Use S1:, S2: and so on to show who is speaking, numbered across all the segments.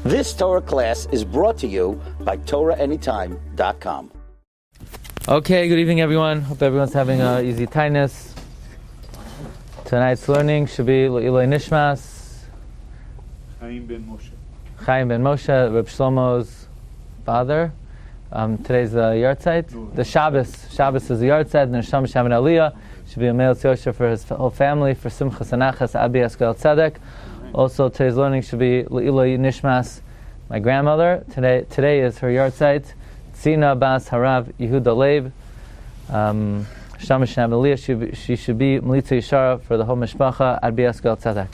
S1: This Torah class is brought to you by TorahAnytime.com.
S2: Okay, good evening everyone. Hope everyone's having an easy tightness. Tonight's learning should be L'iloi Nishmas Chaim ben Moshe, Reb Shlomo's father. Today's the Yartzeit. The Shabbos is the Yartzeit, and the Neshama Shaman Aliyah should be a Me'el Tziyosha for his whole family, for Simchas Anachas, Abi Eskel Tzedek. Also, today's learning should be L'iloi Nishmas, my grandmother. Today is her Yartzeit. Tzina Bas Harav Yehuda Leib. Shama Shaman Aliyah, she should be Melitza Yishara for the whole Mishpacha, Abi Eskel Tzedek.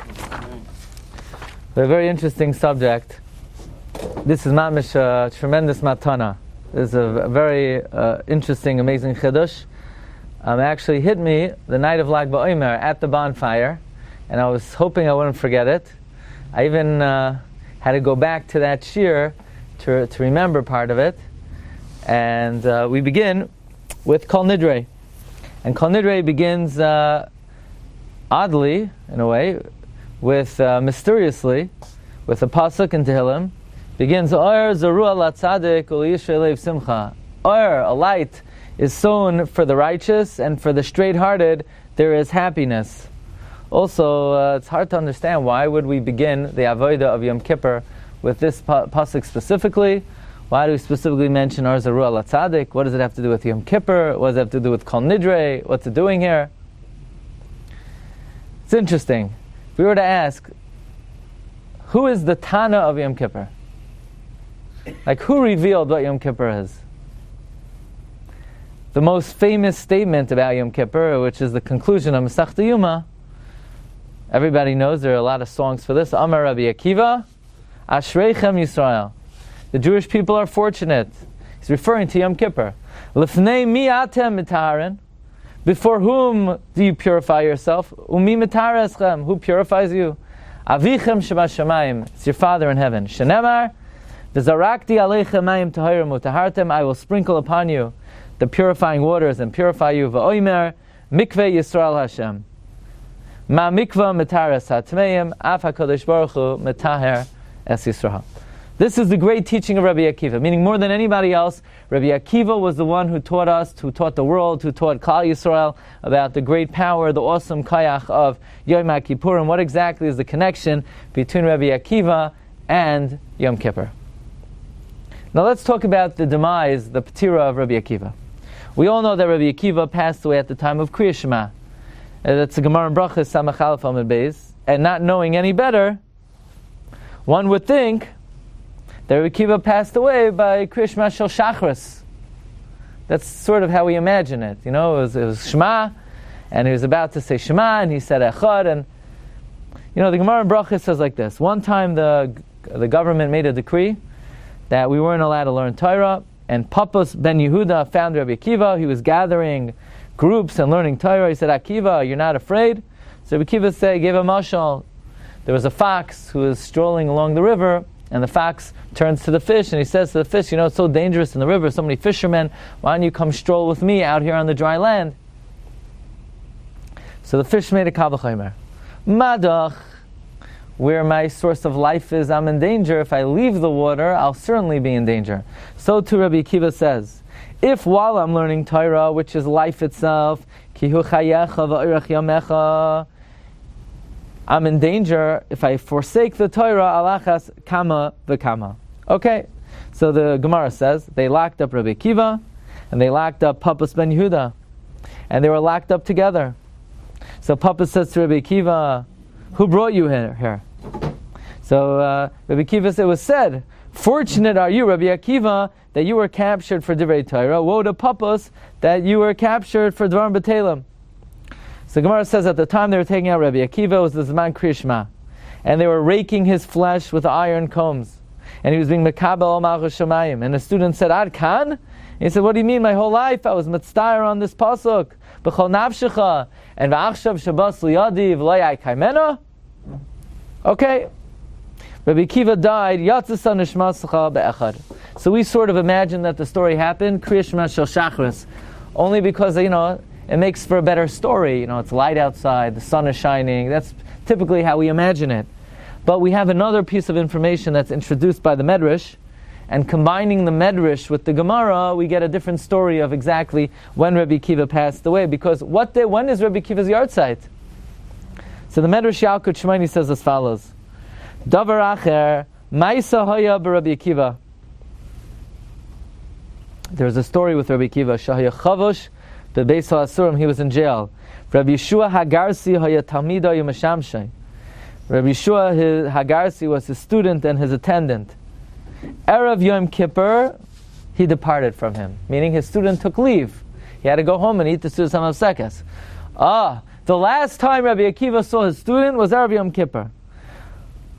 S2: A very interesting subject. This is mamish a tremendous matana. This is a very interesting, amazing chiddush. It actually hit me the night of Lag BaOmer at the bonfire, and I was hoping I wouldn't forget it. I even had to go back to that shiur to remember part of it. And we begin with Kol Nidre. And Kol Nidre begins oddly, in a way, with mysteriously, with a pasuk in Tehillim. Begins Oyer Zarua Latzadik Ul Yisrael Simcha. Oyer, a light, is sown for the righteous, and for the straight-hearted there is happiness. Also, it's hard to understand why would we begin the avodah of Yom Kippur with this pasuk specifically. Why do we specifically mention Oyer Zarua Latzadik? What does it have to do with Yom Kippur? What does it have to do with Kol Nidre? What's it doing here? It's interesting. If we were to ask, who is the Tana of Yom Kippur? Like, who revealed what Yom Kippur is? The most famous statement about Yom Kippur, which is the conclusion of Masechta Yuma, everybody knows, there are a lot of songs for this. Amar Rabbi Akiva, Ashreichem Yisrael. The Jewish people are fortunate. He's referring to Yom Kippur. Lefnei mi atem mitaharin. Before whom do you purify yourself? Umi mitahar eschem. Who purifies you? Avichem shebashamayim. It's your Father in heaven. Shenemar, v'zarakti aleichem mayim tahirim utahartem. I will sprinkle upon you the purifying waters and purify you. V'oimer mikveh Yisrael Hashem. Ma mikveh mitahar es hatmeim. Af HaKadosh Baruch Hu mitahar es Yisrael. This is the great teaching of Rabbi Akiva, meaning more than anybody else, Rabbi Akiva was the one who taught us, who taught the world, who taught Klal Yisrael about the great power, the awesome kayach of Yom Kippur, and what exactly is the connection between Rabbi Akiva and Yom Kippur. Now let's talk about the demise, the Ptira of Rabbi Akiva. We all know that Rabbi Akiva passed away at the time of Kriya Shema. That's the Gemara in Brachos Samach Aleph Amud Beis, and not knowing any better, one would think that Rabbi Akiva passed away by Kriya Shema Shel Shachris. That's sort of how we imagine it. You know, it was Shema, and he was about to say Shema, and he said Echad, and you know, the Gemara in Brachos says like this. One time the government made a decree that we weren't allowed to learn Torah, and Papas ben Yehuda found Rabbi Akiva. He was gathering groups and learning Torah. He said, Akiva, you're not afraid? So Rabbi Akiva said, he gave a mashal. There was a fox who was strolling along the river, and the fox turns to the fish, and he says to the fish, you know, it's so dangerous in the river, so many fishermen, why don't you come stroll with me out here on the dry land? So the fish made a kal v'chomer. Madach, where my source of life is, I'm in danger. If I leave the water, I'll certainly be in danger. So too Rabbi Akiva says, if while I'm learning Torah, which is life itself, ki hu chayecha v'orech yamecha, I'm in danger, if I forsake the Torah, alachas kama v'kama. Okay, so the Gemara says, they locked up Rabbi Akiva, and they locked up Papas ben Yehuda, and they were locked up together. So Papas says to Rabbi Akiva, who brought you here? So Rabbi Akiva, it was said, fortunate are you, Rabbi Akiva, that you were captured for Divrei Torah. Woe to Papas, that you were captured for Dvarim B'Telem. So Gemara says at the time they were taking out Rabbi Akiva, it was the Zman Kriya Shema, and they were raking his flesh with iron combs, and he was being mekabel al malchus shamayim. And the student said, Ad kan? He said, what do you mean? My whole life I was mitzdayer on this pasuk, b'chol nafshecha, and v'achshav shabas liyadi v'layai kaimena. Okay, Rabbi Akiva died, yatzasa nishmasacha be'echad. So we sort of imagine that the story happened, Kriya Shema shel Shachris, only because, you know, it makes for a better story. You know, it's light outside, the sun is shining. That's typically how we imagine it. But we have another piece of information that's introduced by the Medrash, and combining the Medrash with the Gemara, we get a different story of exactly when Rabbi Akiva passed away. Because when is Rabbi Akiva's yahrzeit? So the Medrash Yalkut Shemaini says as follows: Davar acher, ma'isa haya b'Rabbi Akiva. There's a story with Rabbi Akiva. Shahaya chavosh bebeis ha'asurim. He was in jail. Rabbi Yeshua Hagarsi haya talmida yemeshamshay. Rabbi Yeshua Hagarsi was his student and his attendant. Erev Yom Kippur, he departed from him, meaning his student took leave. He had to go home and eat the Sudas HaMafsekes. The last time Rabbi Akiva saw his student was Erev Yom Kippur.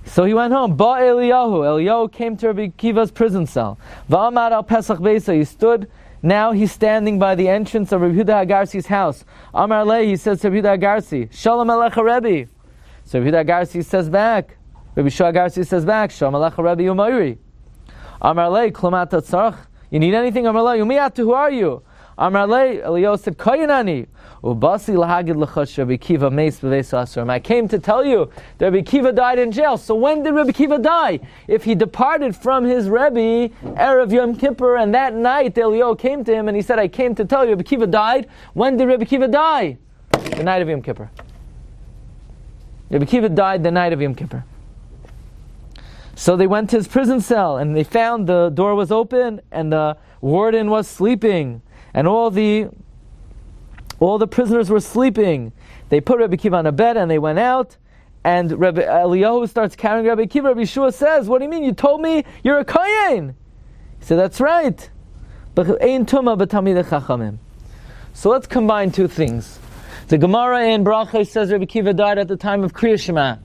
S2: So he went home. Ba Eliyahu came to Rabbi Akiva's prison cell. Va'amad al Pesach Beisa, he stood. Now he's standing by the entrance of Rabbi Yehuda Hagarsi's house. Amar Lei, he says to Rabbi Yehuda Hagarsi, Shalom Alecha Rebbi. So Rabbi Yehuda Hagarsi says back, Rabbi Shua Hagarsi says back, Shalom Alecha Rebbi Umayri. Amar Lei, Klomat Tzarch. You need anything? Amar Lei, Umiyatu, who are you? Amar Lei, Eliyahu said, Koyanani. Ubasi lahagid l'chosh Rabbi Akiva meis b'veis ha'asurim. I came to tell you that Rabbi Akiva died in jail. So when did Rabbi Akiva die? If he departed from his Rebbe, Erev Yom Kippur, and that night Eliyahu came to him and he said, I came to tell you Rabbi Akiva died. When did Rabbi Akiva die? The night of Yom Kippur. Rabbi Akiva died the night of Yom Kippur. So they went to his prison cell and they found the door was open and the warden was sleeping and all the prisoners were sleeping. They put Rabbi Akiva on a bed and they went out, and Rabbi Eliyahu starts carrying Rabbi Akiva. Rabbi Shua says, what do you mean? You told me you're a kohen. He said, that's right. So let's combine two things. The Gemara in Bracha says Rabbi Akiva died at the time of Kriya Shema.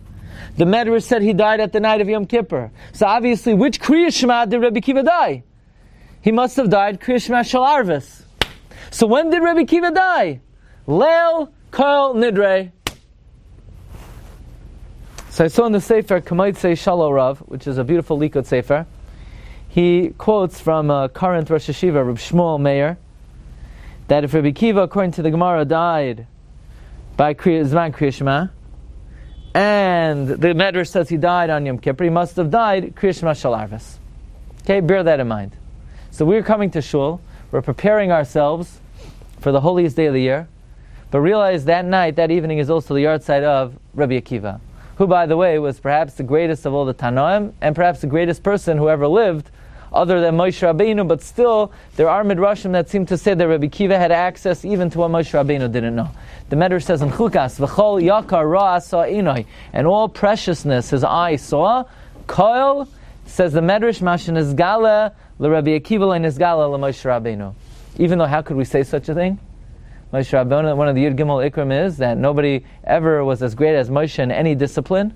S2: The Medrash said he died at the night of Yom Kippur. So obviously, which Kriya Shema did Rabbi Akiva die? He must have died Kriya Shema Shal Arvis. So when did Rabbi Akiva die? Leil Kol Nidre. So I saw in the Sefer Kamaitse Shalo Rav, which is a beautiful Likut Sefer, he quotes from a current Rosh Hashiva, Reb Shmuel Meir, that if Rabbi Akiva, according to the Gemara, died by Zman Kriya Shema, and the Medrash says he died on Yom Kippur, he must have died Kriya Shema Shal Arvis. Okay, bear that in mind. So we're coming to Shul, we're preparing ourselves for the holiest day of the year, but realize that night, that evening, is also the yahrzeit of Rabbi Akiva, who, by the way, was perhaps the greatest of all the Tanoim, and perhaps the greatest person who ever lived, other than Moshe Rabbeinu, but still, there are Midrashim that seem to say that Rabbi Akiva had access even to what Moshe Rabbeinu didn't know. The Medrash says in Chukas, V'chol yakar ra saw inoi, and all preciousness his eye saw, Koil, says the Medrash, Mashin Izgala, l'Rabbi Akiva l'Nizgala l'Moshe Rabbeinu. Even though, how could we say such a thing? Moshe Rabbeinu, one of the Yud Gimel Ikram is that nobody ever was as great as Moshe in any discipline.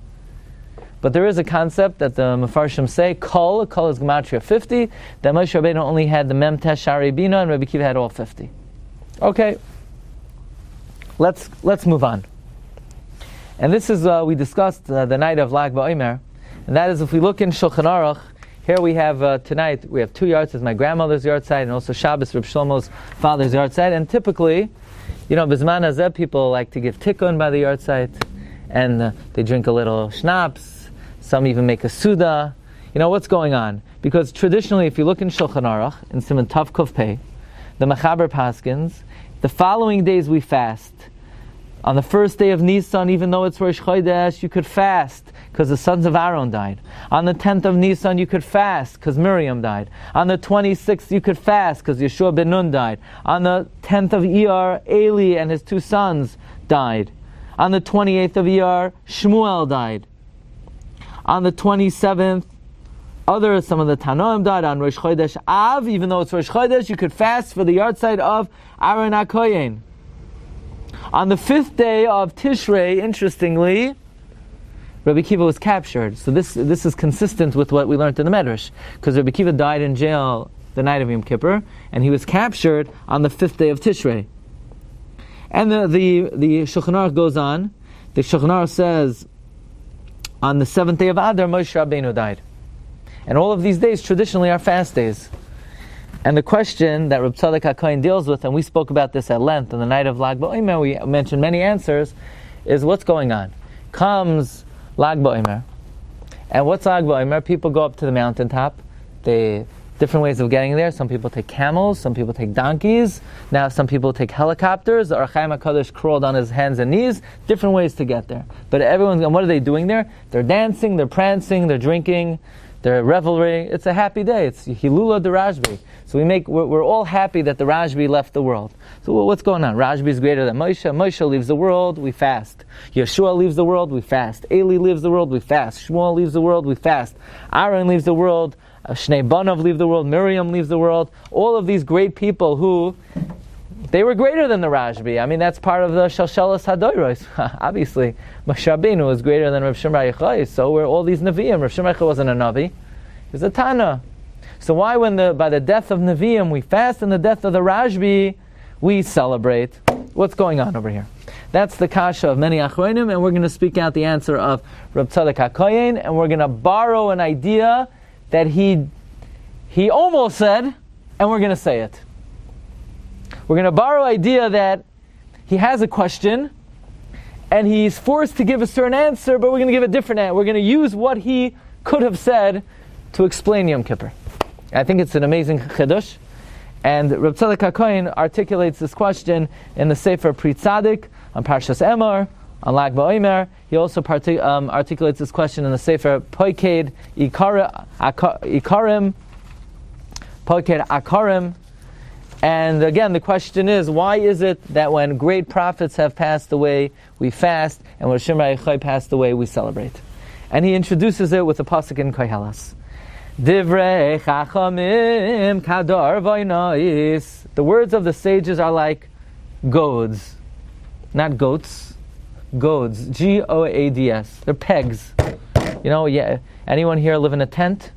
S2: But there is a concept that the Mefarshim say, Kol is Gematria 50, that Moshe Rabbeinu only had the Mem Tesh Shari Bina, and Rabbi Akiva had all 50. Okay, let's move on. And this is, we discussed the night of Lag BaOmer, and that is, if we look in Shulchan Aruch, here we have, tonight, we have two yards, my grandmother's yahrzeit, and also Shabbos, Reb Shlomo's father's yahrzeit, and typically, Bizman Hazeh, people like to give tikkun by the yahrzeit, and they drink a little schnapps, some even make a suda. What's going on? Because traditionally, if you look in Shulchan Aruch, in Siman Tav Kuf Pei, the Mechaber Paskins, the following days we fast. On the first day of Nisan, even though it's Rosh Chodesh, you could fast, because the sons of Aaron died. On the 10th of Nisan, you could fast, because Miriam died. On the 26th, you could fast, because Yeshua ben Nun died. On the 10th of Iyar, Eli and his two sons died. On the 28th of Iyar, Shmuel died. On the 27th, some of the Tanoim died. On Rosh Chodesh Av, even though it's Rosh Chodesh, you could fast for the yahrzeit of Aaron HaKohen. On the 5th day of Tishrei, interestingly, Rabbi Akiva was captured. So this is consistent with what we learned in the Medrash, because Rabbi Akiva died in jail the night of Yom Kippur, and he was captured on the 5th day of Tishrei. And the Shulchan Aruch goes on. The Shulchan Aruch says, on the 7th day of Adar, Moshe Rabbeinu died. And all of these days traditionally are fast days. And the question that Reb Tzadok HaKohen deals with, and we spoke about this at length on the night of Lag BaOmer, we mentioned many answers, is what's going on. Comes Lag BaOmer, And what's Lag BaOmer? People go up to the mountaintop. Different ways of getting there. Some people take camels, some people take donkeys. Now some people take helicopters. The Archaim HaKadosh crawled on his hands and knees. Different ways to get there. But and what are they doing there? They're dancing, they're prancing, they're drinking, they're revelry. It's a happy day. It's Hilula de Rajbi. So we're all happy that the Rajbi left the world. So what's going on? Rajbi is greater than Moshe. Moshe leaves the world, we fast. Yeshua leaves the world, we fast. Eli leaves the world, we fast. Shmuel leaves the world, we fast. Aaron leaves the world. Shnei Banav leave the world, Miriam leaves the world. All of these great people who, they were greater than the Rajbi. I mean, that's part of the Shalshelas Hadoros. Obviously, Moshe Rabbeinu was greater than Rav Shimon Bar Yochai. So were all these Nevi'im. Rav Shimon Bar Yochai wasn't a Navi. He was a Tana. So why by the death of Nevi'im we fast and the death of the Rajbi we celebrate? What's going on over here? That's the kasha of many Achronim, and we're going to speak out the answer of Reb Tzadok HaKohen, and we're going to borrow an idea that he almost said, and we're going to say it. We're going to borrow idea that he has a question, and he's forced to give a certain answer, but we're going to give a different answer. We're going to use what he could have said to explain Yom Kippur. I think it's an amazing chidush, and Reb Tzadok HaKohen articulates this question in the Sefer Pri Tzadik, on Parshas Emor, on Lag BaOmer. He also articulates this question in the Sefer Poiked Ikarim, Poiked Akarim. And again, the question is, why is it that when great prophets have passed away, we fast, and when Shimon Bar Yochai passed away, we celebrate? And he introduces it with a pasuk in Koheles. Divrei Chachamim Kadar Vaynois. The words of the sages are like goads, not goats. Goads, G-O-A-D-S. They're pegs. Anyone here live in a tent?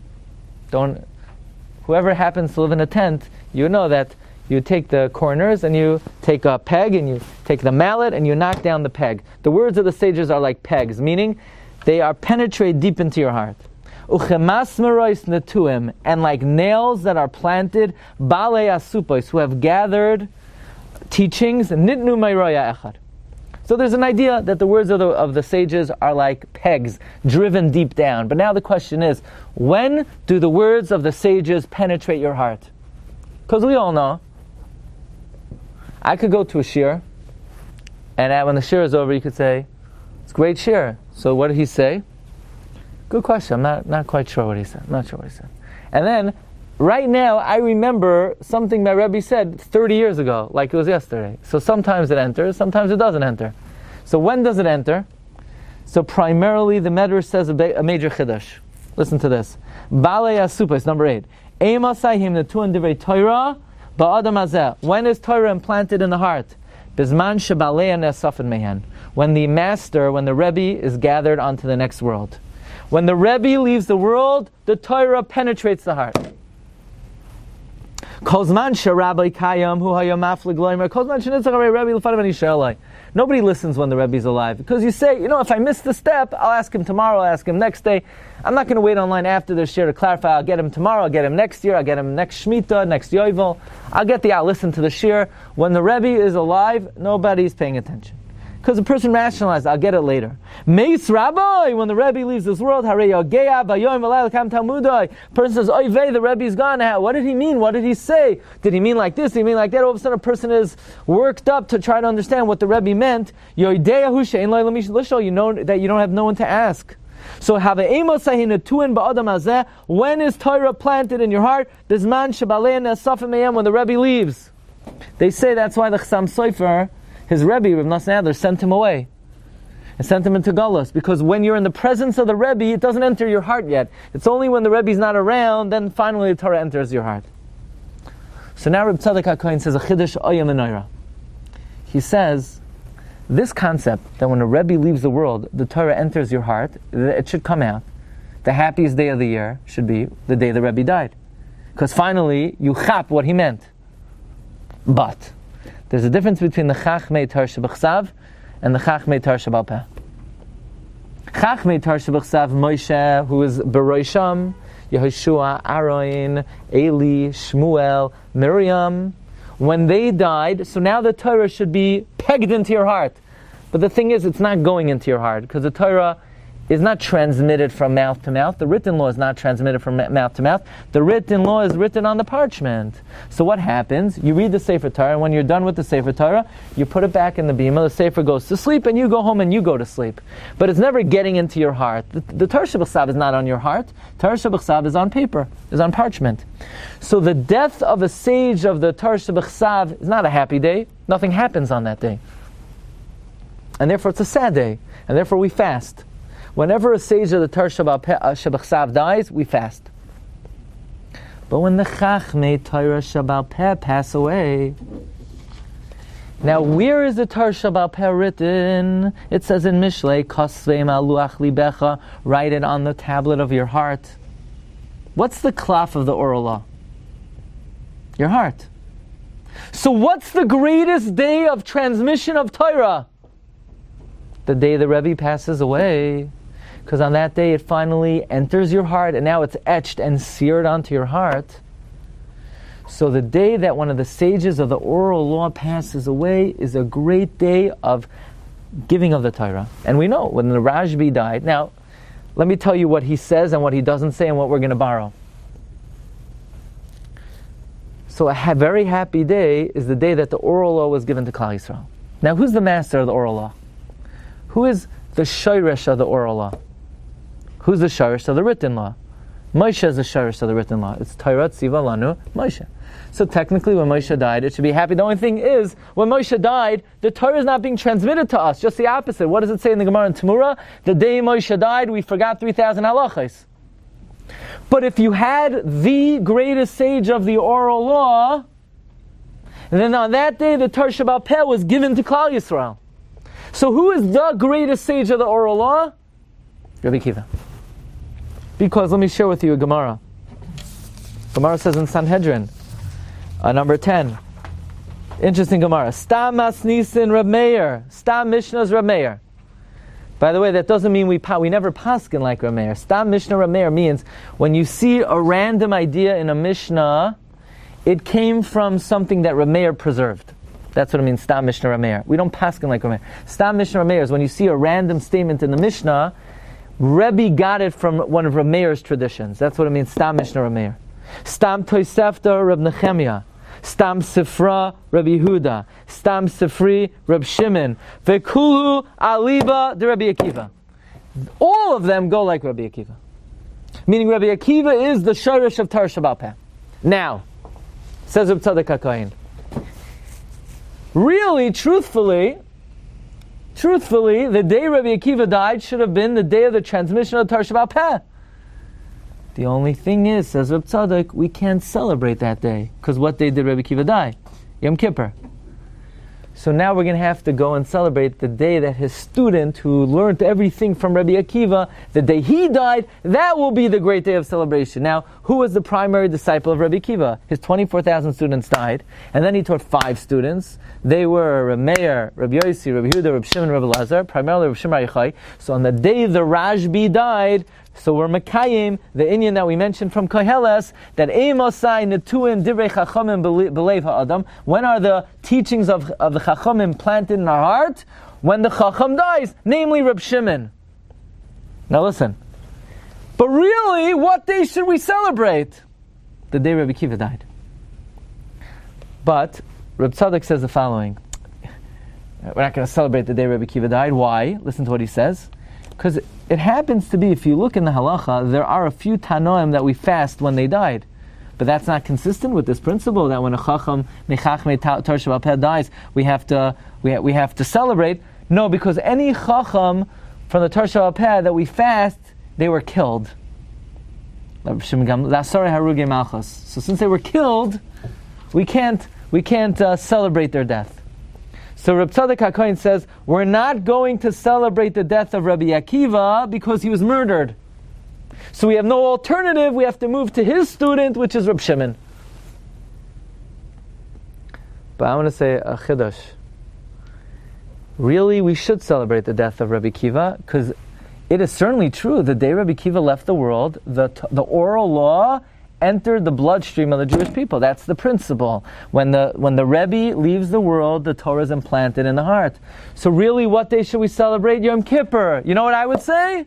S2: Whoever happens to live in a tent, you know that you take the corners and you take a peg and you take the mallet and you knock down the peg. The words of the sages are like pegs, meaning they are penetrate deep into your heart. Uchemas merois netuim, and like nails that are planted, balei asupos, who have gathered teachings, nitnu meiroya echad. So there's an idea that the words of the sages are like pegs driven deep down. But now the question is, when do the words of the sages penetrate your heart? Because we all know, I could go to a shiur, and when the shiur is over, you could say, it's a great shiur. So what did he say? Good question. I'm not quite sure what he said. I'm not sure what he said. And then, right now, I remember something my Rebbi said 30 years ago, like it was yesterday. So sometimes it enters, sometimes it doesn't enter. So when does it enter? So primarily, the Medrash says a major chiddush. Listen to this. Balei Asupos, number 8. Eimasayhim netuan divrei Torah ba'adam hazeh. When is Torah implanted in the heart? Bizman shebalei ne'asafin mehen. When the master, when the Rebbi is gathered onto the next world. When the Rebbi leaves the world, the Torah penetrates the heart. Nobody listens when the Rebbe's alive. Because you say, if I miss the step, I'll ask him tomorrow, I'll ask him next day. I'm not going to wait online after the shiur to clarify. I'll get him tomorrow, I'll get him next year, I'll get him next Shemitah, next Yovel. I'll listen to the shiur. When the Rebbe is alive, nobody's paying attention. Because the person rationalized, I'll get it later. Meis Rabbi, when the Rebbe leaves this world, person says, oy vey, the Rebbe's gone. What did he mean? What did he say? Did he mean like this? Did he mean like that? All of a sudden a person is worked up to try to understand what the Rebbe meant. You know that you don't have no one to ask. So when is Torah planted in your heart? When the Rebbe leaves. They say that's why the Chassam Sofer, his Rebbe, Rav Nosson Adler, sent him away and sent him into Galus, because when you're in the presence of the Rebbe, it doesn't enter your heart yet. It's only when the Rebbe's not around, then finally the Torah enters your heart. So now Reb Tzadok HaKohen says a chiddush oyam menorah. He says this concept that when a Rebbe leaves the world, the Torah enters your heart, it should come out. The happiest day of the year should be the day the Rebbe died, because finally you chap what he meant. But there's a difference between the Chachmei Torah Shebachsav and the Chachmei Torah Shebal Peh. Chachmei Torah Shebachsav, Moshe, who is Beroisham, Yehoshua, Aaron, Eli, Shmuel, Miriam, when they died, so now the Torah should be pegged into your heart. But the thing is, it's not going into your heart, because the Torah is not transmitted from mouth to mouth. The written law is not transmitted from mouth to mouth. The written law is written on the parchment. So what happens? You read the Sefer Torah, and when you're done with the Sefer Torah, you put it back in the bima, the Sefer goes to sleep, and you go home and you go to sleep. But it's never getting into your heart. The Torah Shebechsav is not on your heart. Torah Shebechsav is on paper, is on parchment. So the death of a sage of the Torah Shebechsav is not a happy day. Nothing happens on that day. And therefore it's a sad day. And therefore we fast. Whenever a sage of the Torah Shebechsav dies, we fast. But when the Chachmei Torah Shebal Peh pass away, now where is the Torah Shebal Peh written? It says in Mishlei, Kasvei Maluach Libecha, write it on the tablet of your heart. What's the klaf of the oral law? Your heart. So what's the greatest day of transmission of Torah? The day the Rebbe passes away. Because on that day it finally enters your heart, and now it's etched and seared onto your heart. So the day that one of the sages of the oral law passes away is a great day of giving of the Torah. And we know when the Rashbi died. Now, let me tell you what he says and what he doesn't say and what we're going to borrow. So a very happy day is the day that the oral law was given to Klal Yisrael. Now, who's the master of the oral law? Who is the shoresh of the oral law? Who's the shoresh of the written law? Moshe is the shoresh of the written law. It's Torah Tziva Lanu Moshe. So technically when Moshe died, it should be happy. The only thing is, when Moshe died, the Torah is not being transmitted to us. Just the opposite. What does it say in the Gemara in Tamura? The day Moshe died, we forgot 3,000 halachos. But if you had the greatest sage of the oral law, and then on that day the Torah Shebal Peh was given to Klal Yisrael. So who is the greatest sage of the oral law? Rabbi Akiva. Because let me share with you a Gemara. Gemara says in Sanhedrin, number 10. Interesting Gemara. Stam Masnisin Reb Meir. Stam Mishnah's Reb Meir. By the way, that doesn't mean we never paskin like Reb Meir. Stam Mishnah Reb Meir means when you see a random idea in a Mishnah, it came from something that Reb Meir preserved. That's what it means, Stam Mishnah Reb Meir. We don't paskin like Reb Meir. Stam Mishnah Reb Meir is when you see a random statement in the Mishnah, Rebbe got it from one of Reb Meir's traditions. That's what it means, Stam Mishnah Reb Meir. Stam Tosefta Reb Nechemia. Stam Sifra Reb Yehuda. Stam Sifri Reb Shimon. Vekulu Aliba de Rabbi Akiva. All of them go like Rabbi Akiva. Meaning Rabbi Akiva is the shoresh of Torah Shebal Peh. Now, says Reb Tzadok HaKohen, really, truthfully, the day Rabbi Akiva died should have been the day of the transmission of Torah Shebal Peh. The only thing is, says Reb Tzadok, we can't celebrate that day. Because what day did Rabbi Akiva die? Yom Kippur. So now we're going to have to go and celebrate the day that his student, who learned everything from Rabbi Akiva, the day he died, that will be the great day of celebration. Now, who was the primary disciple of Rabbi Akiva? His 24,000 students died, and then he taught 5 students. They were Reb Meir, Reb Yossi, Reb Yehuda, Reb Shimon, Reb Elazar, primarily Reb Shimon Yochai. So on the day the Rashbi died, so we're Mekayim, the Inyan that we mentioned from Koheles, that Eimosai Netuin Divrei Chachamim Belev Ha'adam. When are the teachings of the Chachamim planted in our heart? When the Chacham dies, namely Reb Shimon. Now listen. But really, what day should we celebrate? The day Rabbi Akiva died. But Reb Tzadok says the following. We're not going to celebrate the day Rabbi Akiva died. Why? Listen to what he says. Because it happens to be, if you look in the halacha, there are a few tanoim that we fast when they died. But that's not consistent with this principle that when a chacham mechachmei Torah Shebal Peh dies, we have to celebrate. No, because any chacham from the Torah Shebal Peh that we fast, they were killed. So since they were killed, we can't celebrate their death. So Reb Tzadok HaKohen says, we're not going to celebrate the death of Rabbi Akiva because he was murdered. So we have no alternative, we have to move to his student, which is Reb Shimon. But I want to say a chiddush. Really, we should celebrate the death of Rabbi Akiva, because it is certainly true, the day Rabbi Akiva left the world, the oral law entered the bloodstream of the Jewish people. That's the principle. When the Rebbe leaves the world, the Torah is implanted in the heart. So really, what day should we celebrate? Yom Kippur. You know what I would say?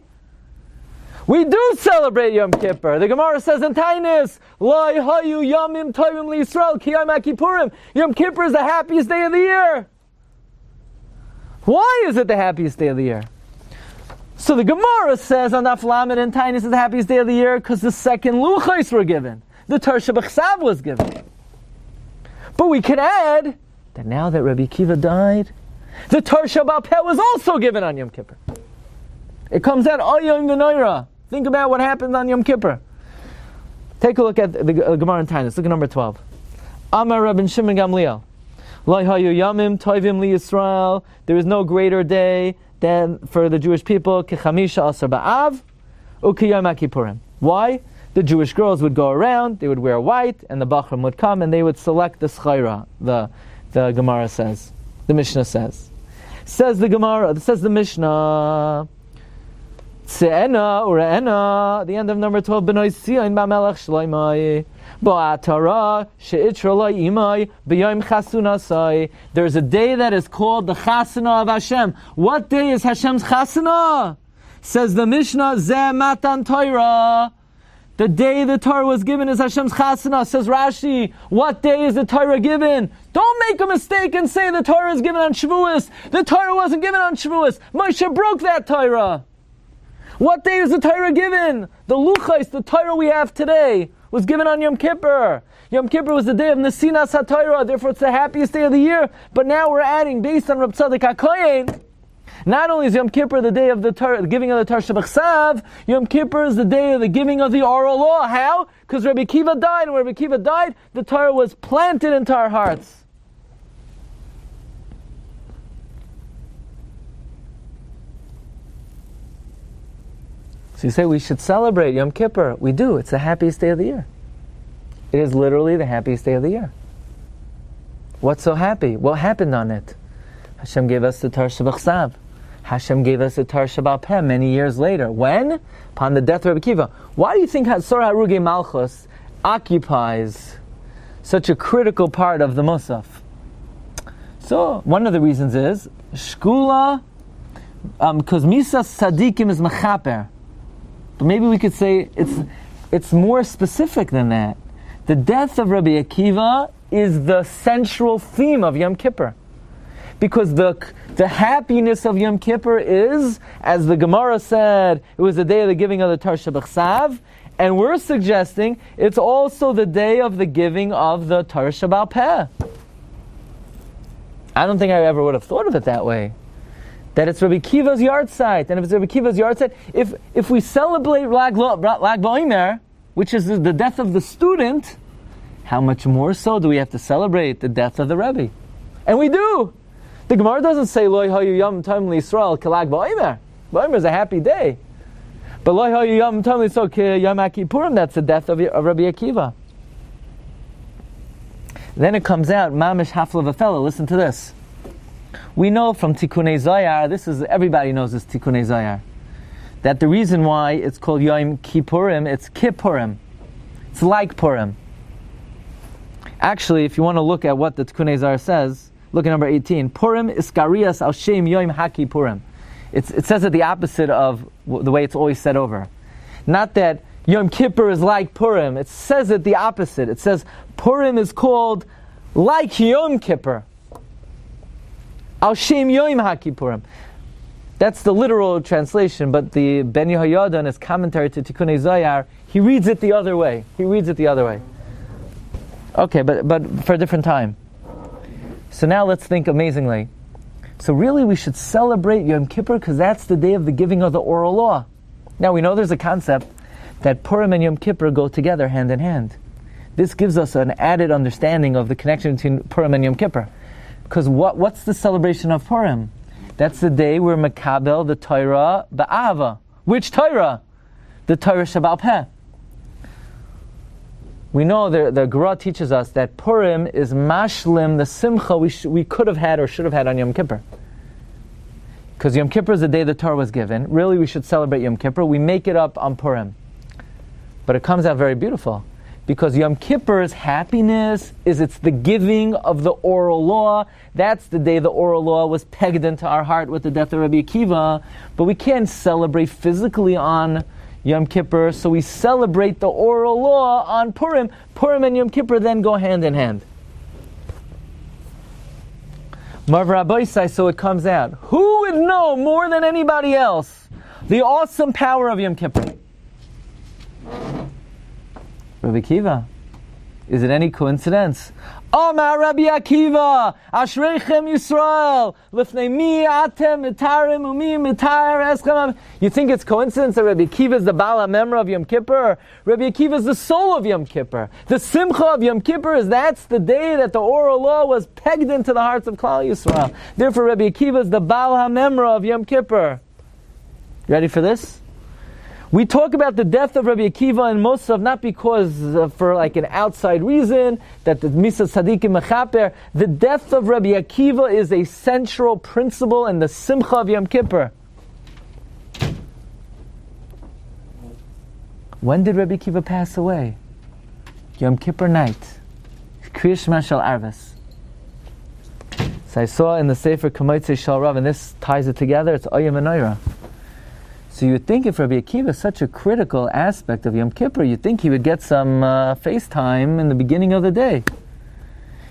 S2: We do celebrate Yom Kippur. The Gemara says in Tainis, Lai hayu yamim tovim liYisrael ki Yom Kippurim. Yom Kippur is the happiest day of the year. Why is it the happiest day of the year? So the Gemara says on Daf Lamed in Tainis is the happiest day of the year because the second luchos were given. The Torah Shebachsav was given. But we can add that now that Rabbi Akiva died, the Torah Sheba'al Peh was also given on Yom Kippur. It comes out Ayom V'Noira. Think about what happened on Yom Kippur. Take a look at the Gemara in Tainis. Look at number 12. Amar Rabbi Shimon Gamliel. Lo hayu yamim tovim liYisrael. There is no greater day than for the Jewish people. Kechamisha asar ba'av u'kiyom Kippurim. Why? The Jewish girls would go around, they would wear white, and the Bachram would come and they would select the schayra, the Gemara says. The Mishnah says. Says the Gemara, says the Mishnah, Tse'ena ure'ena, the end of number 12, B'noi Siyon ba'melech shloimai, ba'atara she'itra lo imai, b'yom chasunasai. There's a day that is called the Chasana of Hashem. What day is Hashem's Chasana? Says the Mishnah, Zeh matan Torah. The day the Torah was given is Hashem's Chasana. Says Rashi, what day is the Torah given? Don't make a mistake and say the Torah is given on Shavuos. The Torah wasn't given on Shavuos. Moshe broke that Torah. What day is the Torah given? The Luchos, the Torah we have today, was given on Yom Kippur. Yom Kippur was the day of Nesinas HaTorah, therefore it's the happiest day of the year. But now we're adding, based on Reb Tzadok HaKohen, not only is Yom Kippur the day of the giving of the Torah Shebachsav, Yom Kippur is the day of the giving of the oral law. How? Because Rabbi Akiva died, and when Rabbi Akiva died, the Torah was planted into our hearts. So you say we should celebrate Yom Kippur. We do. It's the happiest day of the year. It is literally the happiest day of the year. What's so happy? What happened on it? Hashem gave us the Torah Shebachsav. Hashem gave us the Torah Sheba'al Peh many years later. When? Upon the death of Rabbi Akiva. Why do you think Surah Harugei Malchus occupies such a critical part of the Musaf? So, one of the reasons is, Shkula, because Misas Tzadikim is Mechaper. But maybe we could say it's more specific than that. The death of Rabbi Akiva is the central theme of Yom Kippur. Because the happiness of Yom Kippur is, as the Gemara said, it was the day of the giving of the Torah Shebachsav, and we're suggesting it's also the day of the giving of the Torah Sheba'al Peh. I don't think I ever would have thought of it that way. That it's Rabbi Akiva's yard site, and if it's Rabbi Akiva's yard site, if we celebrate Lag BaOmer, which is the death of the student, how much more so do we have to celebrate the death of the Rebbi? And we do! The Gemara doesn't say Lo hayu yom tovim liYisrael ki Lag BaOmer. BaOmer is a happy day. But Lo hayu yom tovim liYisrael ki Yom Kippurim, that's the death of Rabbi Akiva. Then it comes out, Mamish Hafla V'Fela, listen to this. We know from Tikkunei Zohar, everybody knows this Tikkunei Zohar, that the reason why it's called Yom Kippurim, it's Kippurim. It's like Purim. Actually, if you want to look at what the Tikkunei Zohar says, look at number 18. Purim iskarias al shem Yom HaKippurim. It says it the opposite of the way it's always said over. Not that Yom Kippur is like Purim. It says it the opposite. It says Purim is called like Yom Kippur. Al shem Yom HaKippurim. That's the literal translation, but the Ben Yehoyada in his commentary to Tikkunei Zohar, he reads it the other way. Okay, but for a different time. So now let's think amazingly. So really we should celebrate Yom Kippur because that's the day of the giving of the oral law. Now we know there's a concept that Purim and Yom Kippur go together hand in hand. This gives us an added understanding of the connection between Purim and Yom Kippur. Because what's the celebration of Purim? That's the day where Makabel the Torah Ba'ava. Which Torah? The Torah Sheba'al Peh. We know the Gemara teaches us that Purim is mashlim, the simcha we could have had or should have had on Yom Kippur. Because Yom Kippur is the day the Torah was given. Really, we should celebrate Yom Kippur. We make it up on Purim. But it comes out very beautiful. Because Yom Kippur's happiness it's the giving of the oral law. That's the day the oral law was pegged into our heart with the death of Rabbi Akiva. But we can't celebrate physically on Yom Kippur, so we celebrate the oral law on Purim. Purim and Yom Kippur then go hand in hand. Marv Rabbi says, so it comes out. Who would know more than anybody else the awesome power of Yom Kippur? Rabbi Akiva. Is it any coincidence? Amar Rabbi Akiva, Ashreichem Yisrael, Lifnei mi atem mitarim umi mitar eschem. You think it's coincidence that Rabbi Akiva is the Baal HaMemra of Yom Kippur? Rabbi Akiva is the soul of Yom Kippur. The Simcha of Yom Kippur is that's the day that the oral law was pegged into the hearts of Klal Yisrael. Therefore, Rabbi Akiva is the Baal HaMemra of Yom Kippur. You ready for this? We talk about the death of Rabbi Akiva and Mosaf not because for like an outside reason that the Misa Tzadikim Mechaper. The death of Rabbi Akiva is a central principle in the Simcha of Yom Kippur. When did Rabbi Akiva pass away? Yom Kippur night. Kriya Shema Shel Arvis. So I saw in the Sefer Kamotzei Shel Rav, and this ties it together. It's Oyam V'Noira. So you would think if Rabbi Akiva is such a critical aspect of Yom Kippur, you'd think he would get some FaceTime in the beginning of the day.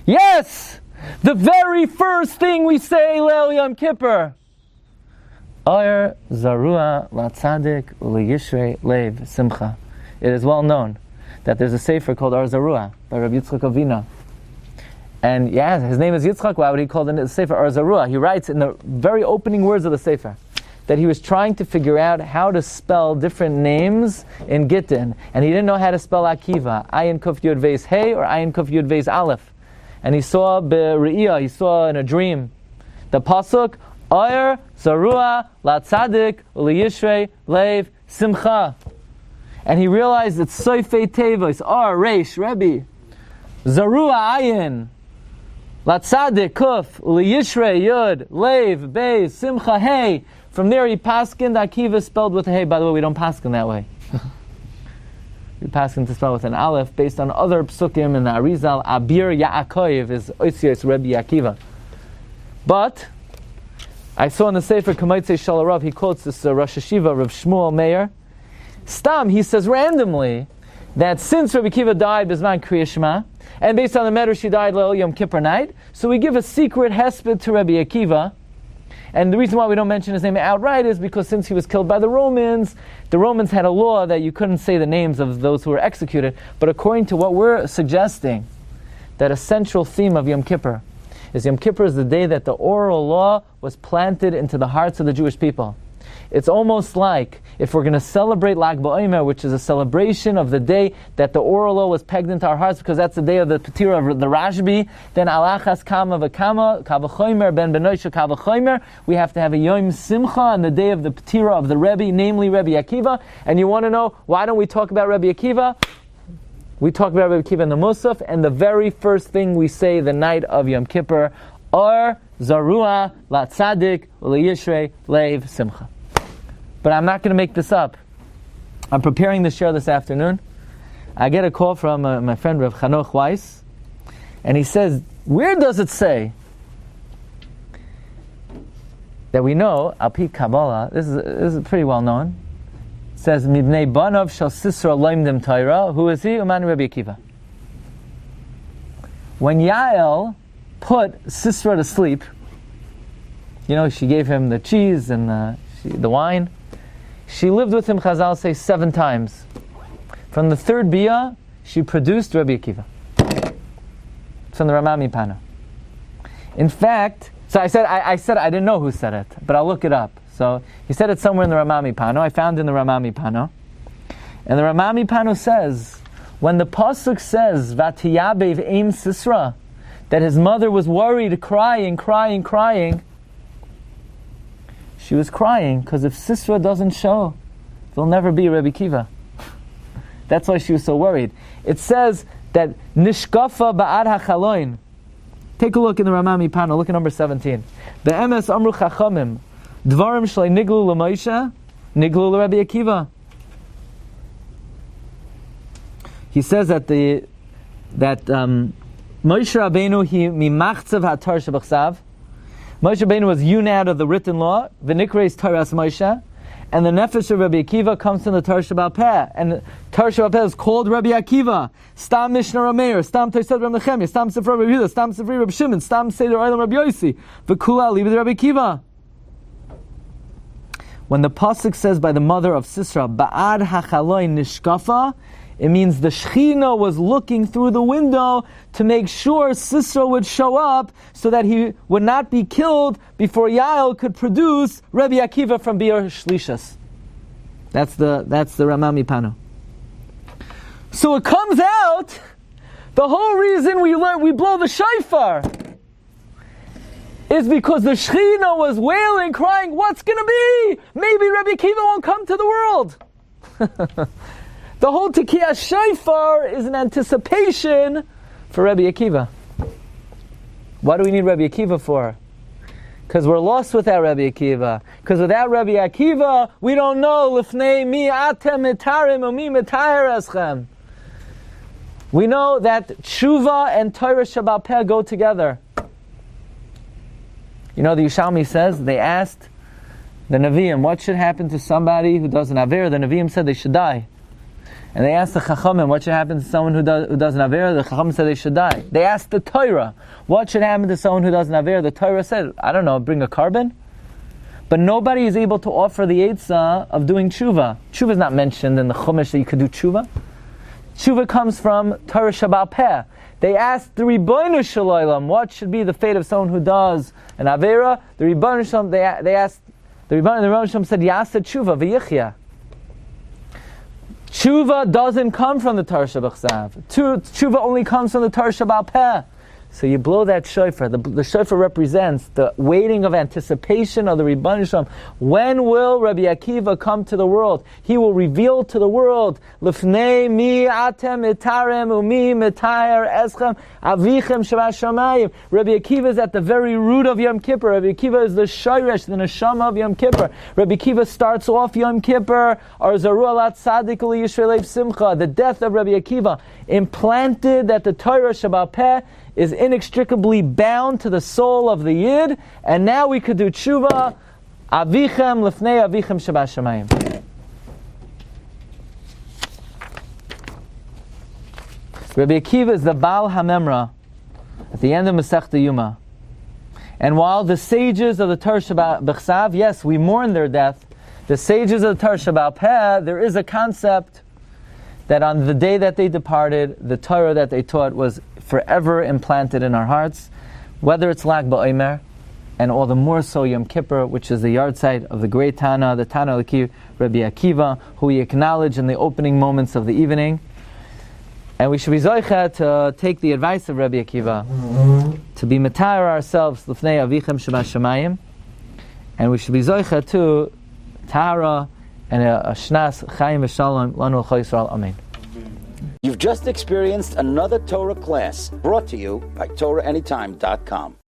S2: Yes! The very first thing we say, Leil Yom Kippur. Oyer Zarua Latzadik Uliyishrei Lev Simcha. It is well known that there's a sefer called Or Zarua by Rabbi Yitzchak Avina. And yeah, his name is Yitzchak. Why would he call the sefer Or Zarua? He writes in the very opening words of the sefer that he was trying to figure out how to spell different names in Gittin. And he didn't know how to spell Akiva, Ayin Kuf Yud Veis Hey or Ayin Kuf Yud Veis Aleph. And he saw Be'Re'iyah, he saw in a dream, the Pasuk, Oyer, Zarua, Latzadik, Uliyishrei, Lev, Simcha. And he realized it's Soifei Tevis, Or, Reish, Rebbi, Zarua, Ayin, Latzadik, Kuf, Uliyishrei, Yud, Lev, Beis, Simcha, Hey. From there, he paskined Akiva spelled with a hey. By the way, we don't paskin that way. We paskin to spell with an aleph based on other psukim in the Arizal. Abir Yaakov is Oisios Rebbi Akiva. But I saw in the Sefer Kamotzei Shel Rav, he quotes this Rosh Hashiva, Rav Shmuel Meir. Stam, he says randomly that since Rabbi Akiva died Bizman Kriya Shema, and based on the Medrash he died Leil Yom Kippur night, so we give a secret hesped to Rabbi Akiva. And the reason why we don't mention his name outright is because since he was killed by the Romans had a law that you couldn't say the names of those who were executed. But according to what we're suggesting, that a central theme of Yom Kippur is the day that the oral law was planted into the hearts of the Jewish people. It's almost like if we're going to celebrate Lag BaOmer, which is a celebration of the day that the oral law was pegged into our hearts, because that's the day of the Petira of the Rashbi, then Alachas Kama V'Kama, Kavachomer, Ben Benoisha Kavachomer, we have to have a Yom Simcha on the day of the Petira of the Rebbi, namely Rebbi Akiva. And you want to know, why don't we talk about Rebbi Akiva? We talk about Rebbi Akiva in the Musaf, and the very first thing we say the night of Yom Kippur, Or Zarua Latzadik Uliyishrei Lev Simcha. But I'm not going to make this up. I'm preparing the share this afternoon. I get a call from my friend Rav Chanoch Weiss, and he says, where does it say that we know, Al Pi Kabbalah, this is pretty well known, it says, Mibnei Banov Shal Sisra Loimdim Torah, who is he? Uman Rabbi Akiva. When Yael put Sisra to sleep, she gave him the cheese and the wine. She lived with him, Chazal say, 7 times. From the 3rd Biyah, she produced Rabbi Akiva. It's from the Ramami Pano. In fact, so I said I didn't know who said it, but I'll look it up. So he said it somewhere in the Ramami Pano. I found it in the Ramami Pano. And the Ramami Pano says, when the Pasuk says, Vatiyabev Eim Sisra, that his mother was worried, crying, she was crying because if Sisra doesn't show, there'll never be Rebbi Akiva. That's why she was so worried. It says that Nishkafa Ba'ad HaChaloin. Take a look in the Ramami Pano, look at number 17. The Emes Amru Chachamim, Dvarim Shlei Niglu L'Moshe, Niglu L'Rebbi Akiva. He says that Moshe Rabbeinu he mimachzav haTorah shebachsav. Moshe Rabbeinu was hewn out of the written law, v'nikreis Torahs Moshe, And the nefesh of Rabbi Akiva comes from the Torah Sheba'al Peh. And Torah Sheba'al Peh is called Rabbi Akiva. Stam Mishnah Rameir, Stam Tosad Rabbi Nechemia, Stam Sifra Rabbi Yehuda, Stam Sifri Rabbi Shimon, Stam Seder Olam Rabbi Yossi, V'kula Libid Rabbi Akiva. When the pasuk says by the mother of Sisra, Ba'ad hachaloi nishkafa, it means the Shechina was looking through the window to make sure Sisra would show up so that he would not be killed before Yael could produce Rabbi Akiva from Biur Shlishas. That's the Ramami Pano. So it comes out, the whole reason we blow the shofar is because the Shechina was wailing, crying, what's going to be? Maybe Rabbi Akiva won't come to the world. The whole Tekiyah Shofar is an anticipation for Rabbi Akiva. What do we need Rabbi Akiva for? Because we're lost without Rabbi Akiva. Because without Rabbi Akiva, we don't know Lifnei mi atem mitarim umi mitayar eschem. We know that Tshuva and Torah Sheba'al Peh go together. You know, the Yushalmi says, they asked the Nevi'im, what should happen to somebody who does an Aver? The Nevi'im said they should die. And they asked the Chachamim, what should happen to someone who does an Aver? The Chachamim said they should die. They asked the Torah, what should happen to someone who does an Aver? The Torah said, I don't know, bring a carbon? But nobody is able to offer the Eitzah of doing Tshuva. Tshuva is not mentioned in the Chumash that you could do Tshuva. Tshuva comes from Torah Sheba'al Peh. They asked the Ribbono Shel Olam, what should be the fate of someone whho does an Avera? The Ribbono Shel Olam, they asked, the Ribbono Shel Olam said, Yasa Tshuva v'yichya. Tshuva doesn't come from the Torah Shebachsav. Tshuva only comes from the Torah Sheba'al Peh. So you blow that shofar. The shofar represents the waiting of anticipation of the Ribbono Shel Olam. When will Rabbi Akiva come to the world? He will reveal to the world, Lifnei mi atem itarem umi mitayar eschem avichem shabashamayim. Rabbi Akiva is at the very root of Yom Kippur. Rabbi Akiva is the shayresh, the neshama of Yom Kippur. Rabbi Akiva starts off Yom Kippur, or zaru alat tzadik uli yisrael simcha, the death of Rabbi Akiva, implanted that the Torah Sheba'al Peh is inextricably bound to the soul of the Yid, and now we could do tshuva, avichem lefnei avichem shabashamayim. Rabbi Akiva is the Baal HaMemra at the end of Masechta Yuma. And while the sages of the Torah Shebachsav, yes, we mourn their death, the sages of the Torah Sheba'al Peh, there is a concept that on the day that they departed, the Torah that they taught was forever implanted in our hearts, whether it's Lag BaOmer, and all the more so Yom Kippur, which is the yahrzeit of the great Tana, the Tana L'Ki, Rabbi Akiva, who we acknowledge in the opening moments of the evening. And we should be zoicha to take the advice of Rabbi Akiva, to be metayar ourselves, L'fnei Avichem Shabashamayim, and we should be zoicha to Tara and a Shnas Chaim V'Shalom Lanu L'Chol Yisrael. Amen.
S1: You've just experienced another Torah class brought to you by TorahAnytime.com.